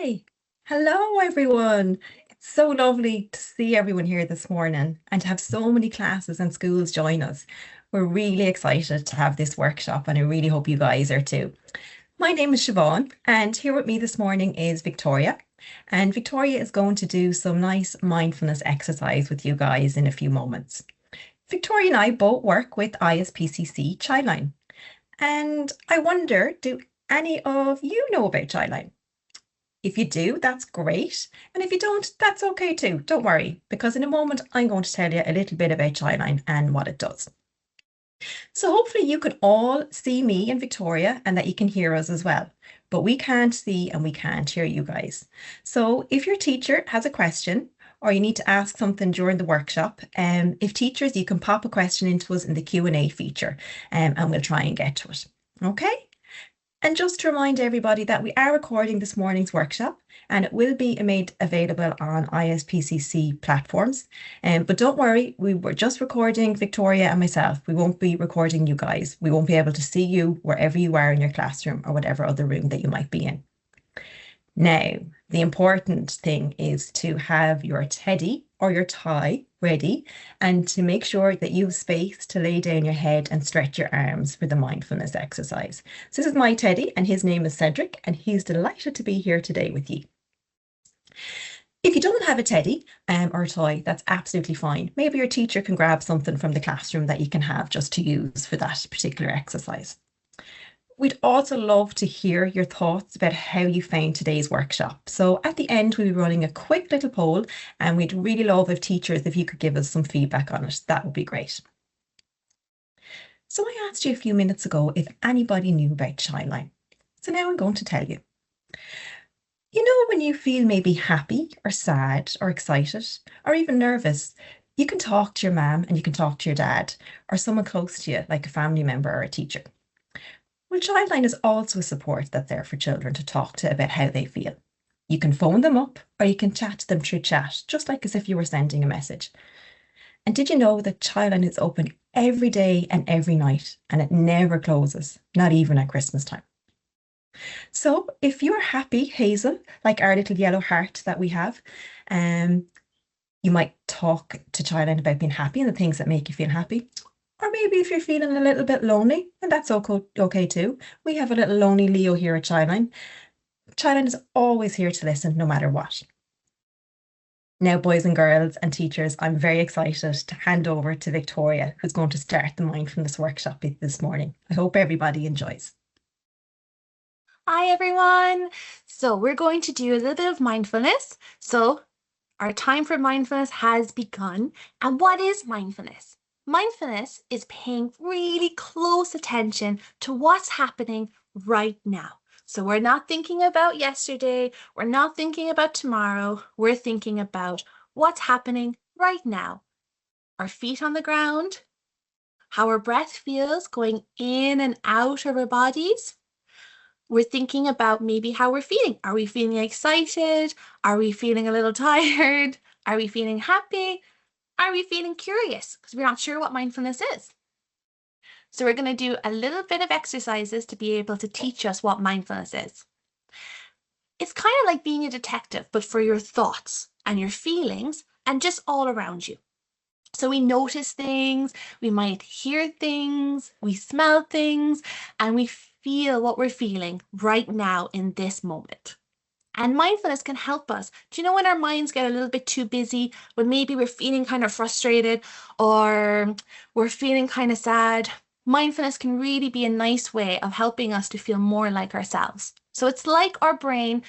Yay! Hello, everyone. It's so lovely to see everyone here this morning and to have so many classes and schools join us. We're really excited to have this workshop, and I really hope you guys are too. My name is Siobhan, and here with me this morning is Victoria. And Victoria is going to do some nice mindfulness exercise with you guys in a few moments. Victoria and I both work with ISPCC Childline. And I wonder, do any of you know about Childline? If you do, that's great. And if you don't, that's okay too. Don't worry, because in a moment, I'm going to tell you a little bit about Childline and what it does. So hopefully you can all see me and Victoria and that you can hear us as well. But we can't see and we can't hear you guys. So if your teacher has a question or you need to ask something during the workshop, if teachers, you can pop a question into us in the Q&A feature, and we'll try and get to it. Okay? And just to remind everybody that we are recording this morning's workshop and it will be made available on ISPCC platforms. But don't worry, we were just recording Victoria and myself. We won't be recording you guys. We won't be able to see you wherever you are in your classroom or whatever other room that you might be in. Now, the important thing is to have your teddy or your tie ready and to make sure that you have space to lay down your head and stretch your arms for the mindfulness exercise. So this is my teddy and his name is Cedric and he's delighted to be here today with you. If you don't have a teddy or a toy, that's absolutely fine. Maybe your teacher can grab something from the classroom that you can have just to use for that particular exercise. We'd also love to hear your thoughts about how you found today's workshop. So at the end, we'll be running a quick little poll and we'd really love if teachers, if you could give us some feedback on it, that would be great. So I asked you a few minutes ago if anybody knew about Childline. So now I'm going to tell you. You know, when you feel maybe happy or sad or excited or even nervous, you can talk to your mum and you can talk to your dad or someone close to you, like a family member or a teacher. Well, Childline is also a support that's there for children to talk to about how they feel. You can phone them up or you can chat to them through chat, just like as if you were sending a message. And did you know that Childline is open every day and every night and it never closes, not even at Christmas time? So if you're happy, Hazel, like our little yellow heart that we have, you might talk to Childline about being happy and the things that make you feel happy. Or maybe if you're feeling a little bit lonely, and that's okay too. We have a little lonely Leo here at Childline. Childline is always here to listen, no matter what. Now, boys and girls and teachers, I'm very excited to hand over to Victoria, who's going to start the mindfulness workshop this morning. I hope everybody enjoys. Hi, everyone. So we're going to do a little bit of mindfulness. So our time for mindfulness has begun. And what is mindfulness? Mindfulness is paying really close attention to what's happening right now. So we're not thinking about yesterday. We're not thinking about tomorrow. We're thinking about what's happening right now. Our feet on the ground, how our breath feels going in and out of our bodies. We're thinking about maybe how we're feeling. Are we feeling excited? Are we feeling a little tired? Are we feeling happy? Are we feeling curious? Because we're not sure what mindfulness is. So we're going to do a little bit of exercises to be able to teach us what mindfulness is. It's kind of like being a detective, but for your thoughts and your feelings and just all around you. So we notice things, we might hear things, we smell things, and we feel what we're feeling right now in this moment. And mindfulness can help us. Do you know when our minds get a little bit too busy, when maybe we're feeling kind of frustrated or we're feeling kind of sad? Mindfulness can really be a nice way of helping us to feel more like ourselves. So it's like our brain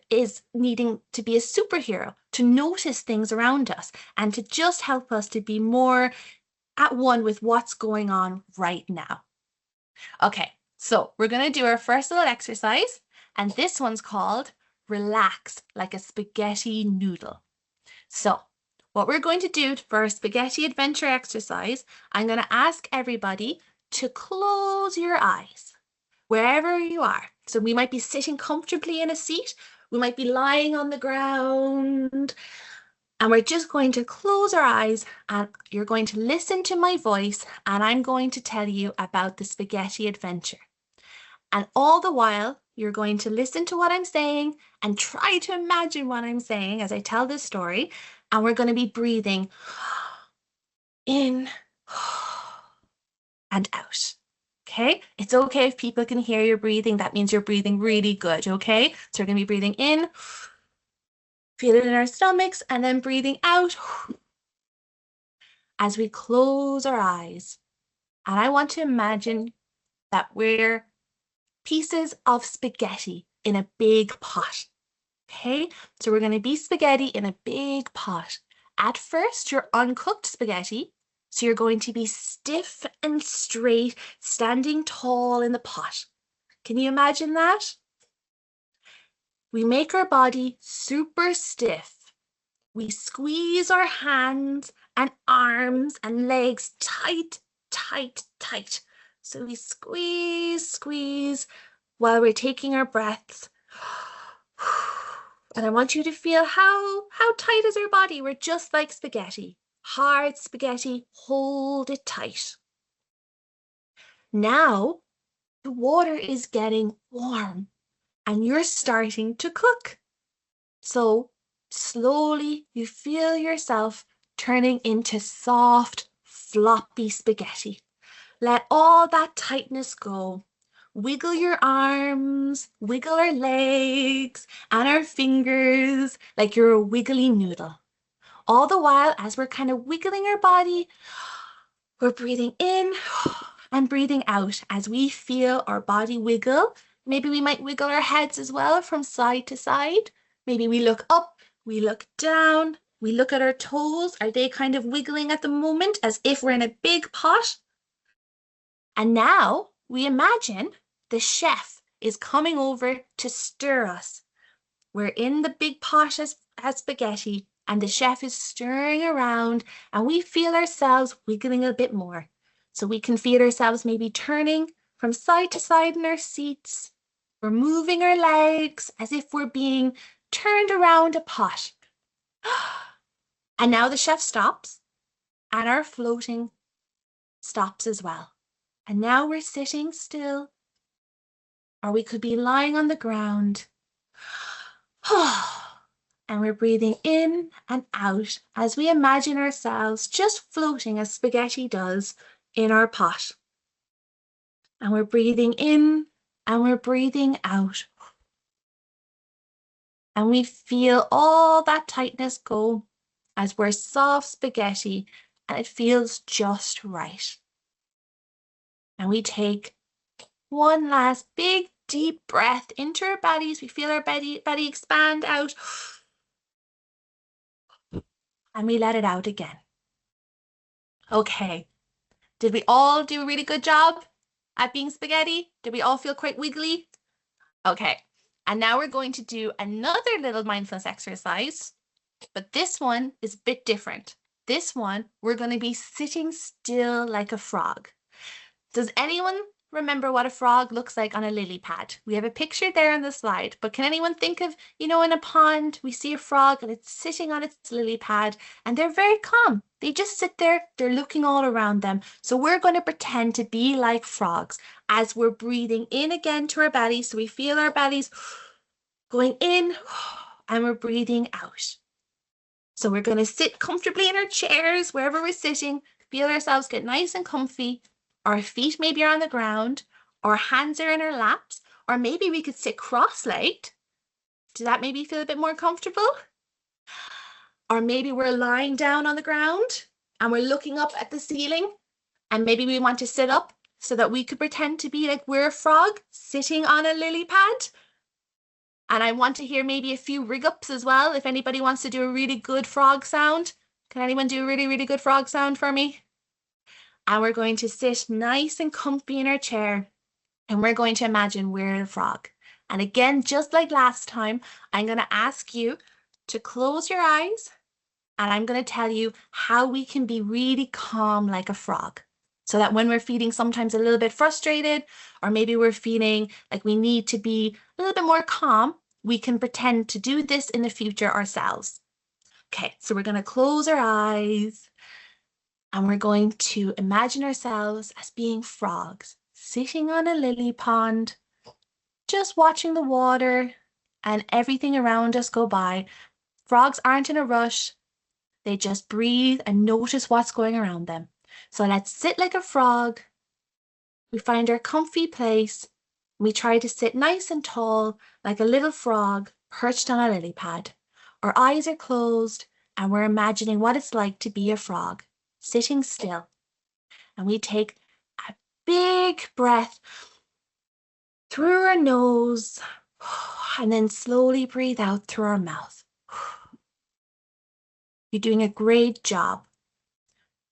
is needing to be a superhero, to notice things around us and to just help us to be more at one with what's going on right now. Okay, so we're going to do our first little exercise, and this one's called relax like a spaghetti noodle. So what we're going to do for our spaghetti adventure exercise, I'm going to ask everybody to close your eyes wherever you are. So we might be sitting comfortably in a seat, we might be lying on the ground, and we're just going to close our eyes and you're going to listen to my voice and I'm going to tell you about the spaghetti adventure. And all the while, you're going to listen to what I'm saying and try to imagine what I'm saying as I tell this story. And we're going to be breathing in and out. Okay? It's okay if people can hear you breathing. That means you're breathing really good. Okay? So we're going to be breathing in, feel it in our stomachs, and then breathing out as we close our eyes. And I want to imagine that we're pieces of spaghetti in a big pot. Okay, so we're going to be spaghetti in a big pot. At first, you're uncooked spaghetti, so you're going to be stiff and straight, standing tall in the pot. Can you imagine that? We make our body super stiff. We squeeze our hands and arms and legs tight, tight, tight. So we squeeze, squeeze while we're taking our breaths. And I want you to feel how tight is our body. We're just like spaghetti. Hard spaghetti, hold it tight. Now the water is getting warm and you're starting to cook. So slowly you feel yourself turning into soft, floppy spaghetti. Let all that tightness go. Wiggle your arms, wiggle our legs and our fingers like you're a wiggly noodle. All the while, as we're kind of wiggling our body, we're breathing in and breathing out as we feel our body wiggle. Maybe we might wiggle our heads as well from side to side. Maybe we look up, we look down, we look at our toes. Are they kind of wiggling at the moment as if we're in a big pot? And now we imagine the chef is coming over to stir us. We're in the big pot as spaghetti and the chef is stirring around and we feel ourselves wiggling a bit more. So we can feel ourselves maybe turning from side to side in our seats. We're moving our legs as if we're being turned around a pot. And now the chef stops and our floating stops as well. And now we're sitting still, or we could be lying on the ground. And we're breathing in and out as we imagine ourselves just floating as spaghetti does in our pot. And we're breathing in and we're breathing out. And we feel all that tightness go as we're soft spaghetti and it feels just right. And we take one last big deep breath into our bodies. We feel our body expand out. And we let it out again. Okay. Did we all do a really good job at being spaghetti? Did we all feel quite wiggly? Okay. And now we're going to do another little mindfulness exercise, but this one is a bit different. This one, we're going to be sitting still like a frog. Does anyone remember what a frog looks like on a lily pad? We have a picture there on the slide, but can anyone think of, in a pond, we see a frog and it's sitting on its lily pad and they're very calm. They just sit there, they're looking all around them. So we're going to pretend to be like frogs as we're breathing in again to our bellies. So we feel our bellies going in and we're breathing out. So we're going to sit comfortably in our chairs, wherever we're sitting, feel ourselves get nice and comfy. Our feet maybe are on the ground, our hands are in our laps, or maybe we could sit cross-legged. Does that maybe feel a bit more comfortable? Or maybe we're lying down on the ground and we're looking up at the ceiling and maybe we want to sit up so that we could pretend to be like we're a frog sitting on a lily pad. And I want to hear maybe a few rig ups as well. If anybody wants to do a really good frog sound, can anyone do a really, really good frog sound for me? And we're going to sit nice and comfy in our chair and we're going to imagine we're a frog. And again, just like last time, I'm going to ask you to close your eyes and I'm going to tell you how we can be really calm like a frog. So that when we're feeling sometimes a little bit frustrated, or maybe we're feeling like we need to be a little bit more calm, we can pretend to do this in the future ourselves. Okay, so we're going to close our eyes and we're going to imagine ourselves as being frogs sitting on a lily pond. just watching the water and everything around us go by. Frogs aren't in a rush. They just breathe and notice what's going around them. So let's sit like a frog. We find our comfy place. We try to sit nice and tall like a little frog perched on a lily pad. Our eyes are closed and we're imagining what it's like to be a frog, sitting still. And we take a big breath through our nose and then slowly breathe out through our mouth. You're doing a great job.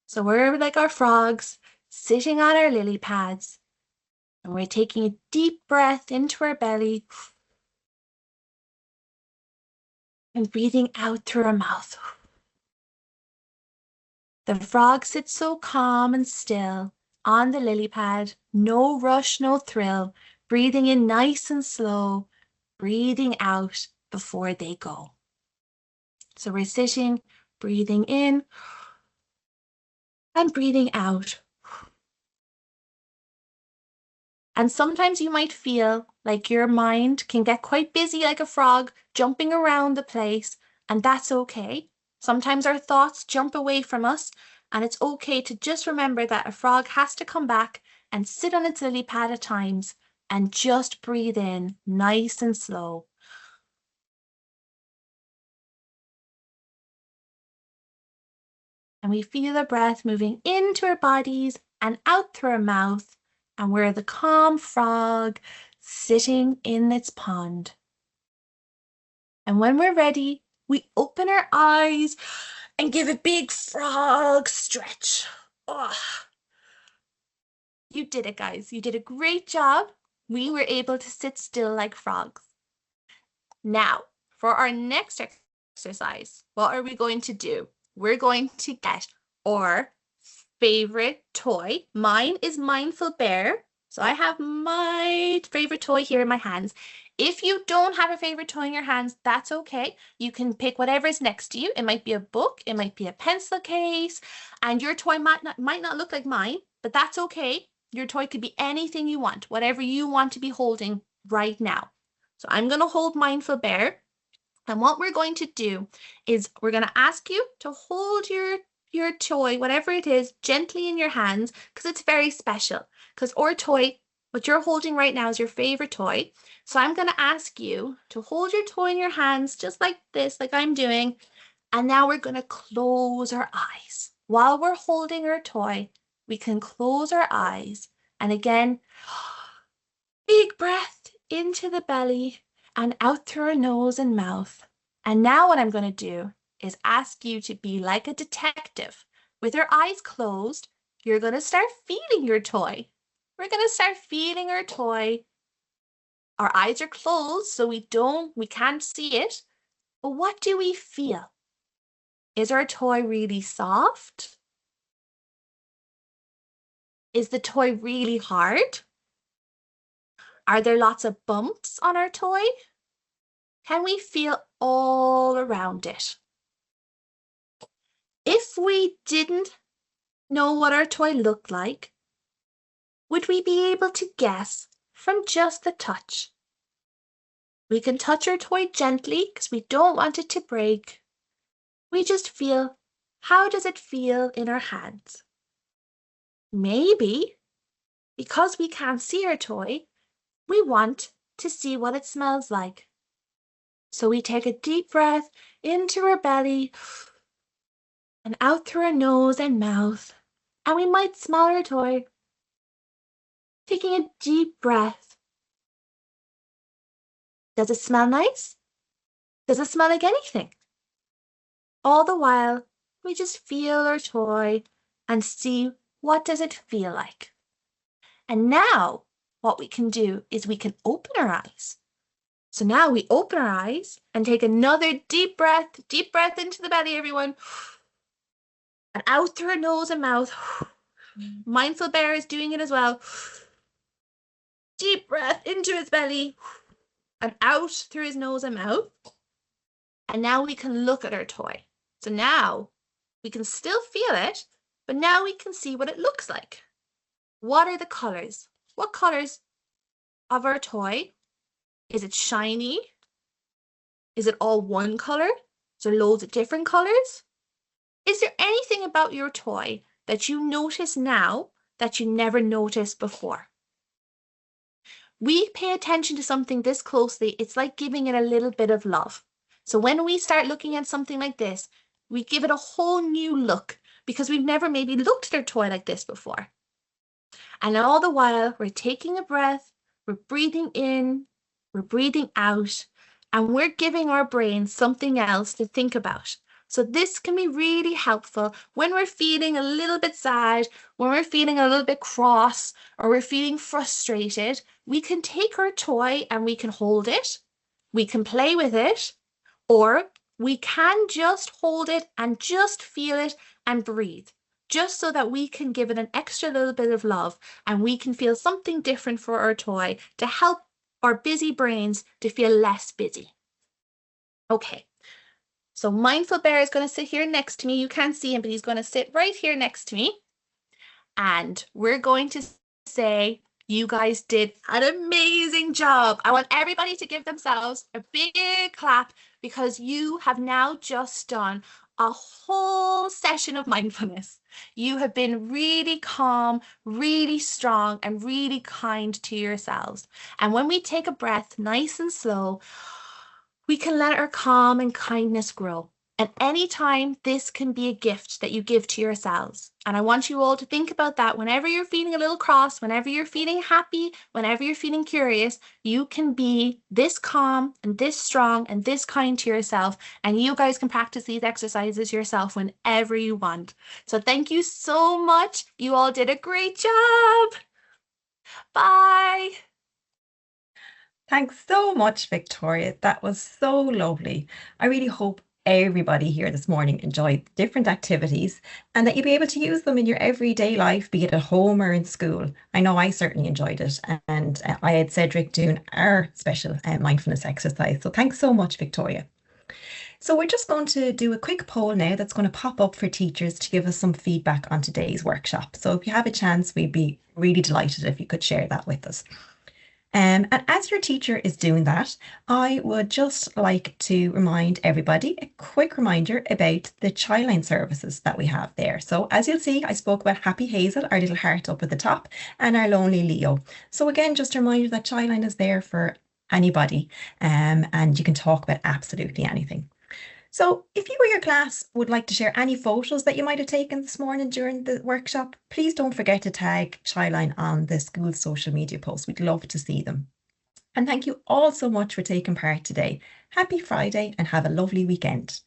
So we're like our frogs, sitting on our lily pads, and we're taking a deep breath into our belly and breathing out through our mouth. The frog sits so calm and still on the lily pad, no rush, no thrill, breathing in nice and slow, breathing out before they go. So we're sitting, breathing in and breathing out. And sometimes you might feel like your mind can get quite busy like a frog, jumping around the place, and that's okay. Sometimes our thoughts jump away from us, and it's okay to just remember that a frog has to come back and sit on its lily pad at times and just breathe in nice and slow. And we feel the breath moving into our bodies and out through our mouth, and we're the calm frog sitting in its pond. And when we're ready, we open our eyes and give a big frog stretch. Oh, you did it, guys. You did a great job. We were able to sit still like frogs. Now, for our next exercise, what are we going to do? We're going to get our favorite toy. Mine is Mindful Bear. So I have my favorite toy here in my hands. If you don't have a favorite toy in your hands, that's okay. You can pick whatever is next to you. It might be a book, it might be a pencil case, and your toy might not look like mine, but that's okay. Your toy could be anything you want, whatever you want to be holding right now. So I'm going to hold Mindful Bear. And what we're going to do is we're going to ask you to hold your toy, whatever it is, gently in your hands, because it's very special. Because our toy, what you're holding right now, is your favorite toy. So I'm going to ask you to hold your toy in your hands just like this, like I'm doing. And now we're going to close our eyes. While we're holding our toy, we can close our eyes. And again, big breath into the belly and out through our nose and mouth. And now what I'm going to do is ask you to be like a detective. With your eyes closed, you're going to start feeling your toy. We're going to start feeling our toy. Our eyes are closed, so we can't see it. But what do we feel? Is our toy really soft? Is the toy really hard? Are there lots of bumps on our toy? Can we feel all around it? If we didn't know what our toy looked like, would we be able to guess from just the touch? We can touch our toy gently because we don't want it to break. We just feel, how does it feel in our hands? Maybe, because we can't see our toy, we want to see what it smells like. So we take a deep breath into our belly and out through our nose and mouth, and we might smell our toy. Taking a deep breath. Does it smell nice? Does it smell like anything? All the while, we just feel our toy and see what does it feel like. And now what we can do is we can open our eyes. So now we open our eyes and take another deep breath into the belly, everyone. And out through our nose and mouth. Mindful Bear is doing it as well. Deep breath into his belly and out through his nose and mouth. And now we can look at our toy. So now we can still feel it, but now we can see what it looks like. What are the colors? What colors of our toy Is it shiny? Is it all one color? Is there loads of different colors? Is there anything about your toy that you notice now that you never noticed before? We pay attention to something this closely, it's like giving it a little bit of love. So when we start looking at something like this, we give it a whole new look because we've never maybe looked at our toy like this before. And all the while, we're taking a breath, we're breathing in, we're breathing out, and we're giving our brain something else to think about. So this can be really helpful when we're feeling a little bit sad, when we're feeling a little bit cross, or we're feeling frustrated. We can take our toy and we can hold it, we can play with it, or we can just hold it and just feel it and breathe, just so that we can give it an extra little bit of love and we can feel something different for our toy to help our busy brains to feel less busy. Okay, so Mindful Bear is going to sit here next to me. You can't see him, but he's going to sit right here next to me. And we're going to say, you guys did an amazing job. I want everybody to give themselves a big clap because you have now just done a whole session of mindfulness. You have been really calm, really strong, and really kind to yourselves. And when we take a breath nice and slow, we can let our calm and kindness grow. And anytime, this can be a gift that you give to yourselves. And I want you all to think about that whenever you're feeling a little cross, whenever you're feeling happy, whenever you're feeling curious, you can be this calm and this strong and this kind to yourself. And you guys can practice these exercises yourself whenever you want. So thank you so much. You all did a great job. Bye. Thanks so much, Victoria. That was so lovely. I really hope everybody here this morning enjoyed different activities and that you'll be able to use them in your everyday life, be it at home or in school. I know I certainly enjoyed it. And I had Cedric doing our special mindfulness exercise. So thanks so much, Victoria. So we're just going to do a quick poll now that's going to pop up for teachers to give us some feedback on today's workshop. So if you have a chance, we'd be really delighted if you could share that with us. And as your teacher is doing that, I would just like to remind everybody a quick reminder about the Childline services that we have there. So as you'll see, I spoke about Happy Hazel, our little heart up at the top, and our Lonely Leo. So again, just a reminder that Childline is there for anybody, and you can talk about absolutely anything. So if you or your class would like to share any photos that you might have taken this morning during the workshop, please don't forget to tag Childline on the school's social media posts. We'd love to see them. And thank you all so much for taking part today. Happy Friday and have a lovely weekend.